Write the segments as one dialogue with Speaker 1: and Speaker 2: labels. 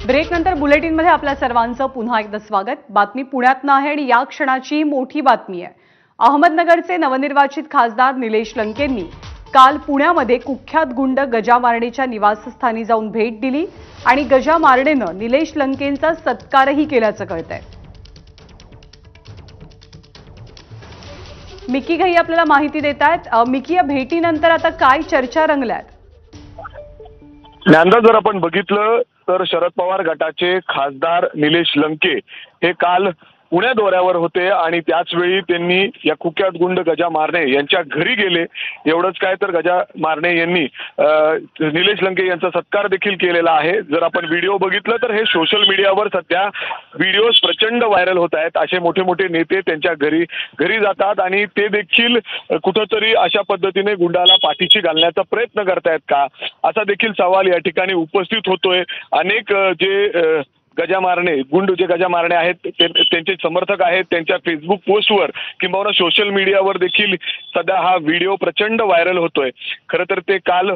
Speaker 1: Break नंतर bulletin मध्ये आपल्या सर्वांचं पुन्हा एकदा स्वागत। बातमी पुण्यातनं आहे आणि या क्षणाची मोठी बातमी आहे। अहमदनगरचे नवनिर्वाचित खासदार निलेश लंकेंनी काल पुण्यामध्ये कुख्यात गुंड गजा मार्डेच्या निवासस्थानी जाऊन भेट दिली आणि गजा मार्डेनं निलेश लंकेंचा सत्कारही केल्याचं कळतंय। मिकी घाई आपल्याला माहिती देतायत। मिकी, या भेटीनंतर आता काय चर्चा रंगल्यात?
Speaker 2: ज्ञानदा, जर आपण बघितलं तर शरद पवार गटाचे खासदार निलेश लंके हे काल पुण्या दौऱ्यावर होते आणि त्याच वेळी त्यांनी या कुख्यात गुंड गजा मारणे यांच्या घरी गेले। एवढंच काय तर गजा मारणे यांनी निलेश लंके यांचा सत्कार देखील केलेला आहे। जर आपण व्हिडिओ बघितलं तर हे सोशल मीडियावर सध्या व्हिडिओज प्रचंड व्हायरल होत आहेत। असे मोठे मोठे नेते त्यांच्या घरी जातात आणि ते देखील कुठंतरी अशा पद्धतीने गुंडाला पाठीशी घालण्याचा प्रयत्न करतायत का, असा देखील सवाल या ठिकाणी उपस्थित होतोय। अनेक जे गजा मारणे जे गजा मारणे आहेत त्यांचे समर्थक आहेत, त्यांच्या फेसबुक पोस्टवर किंवा सोशल मीडियावर देखील सध्या हा व्हिडिओ प्रचंड व्हायरल होतोय। खरं तर ते काल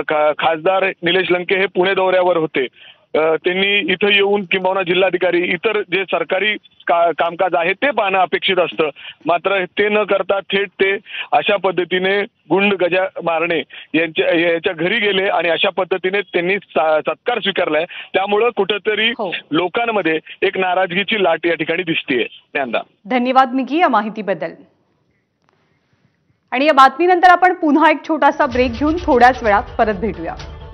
Speaker 2: खासदार निलेश लंके हे पुणे दौऱ्यावर होते। त्यांनी इथं येऊन किंवा जिल्हाधिकारी इतर जे सरकारी कामकाज आहे ते पाहणं अपेक्षित असतं, मात्र ते न करता थेट ते अशा पद्धतीने गुंड गजा मारणे यांच्या घरी गेले आणि अशा पद्धतीने त्यांनी सत्कार स्वीकारलाय। त्यामुळं कुठेतरी लोकांमध्ये एक नाराजगीची लाट या ठिकाणी दिसतेय। ज्ञानदा,
Speaker 1: धन्यवाद मिकी या माहितीबद्दल। आणि या बातमीनंतर आपण पुन्हा एक छोटासा ब्रेक घेऊन थोड्याच वेळात परत भेटूया।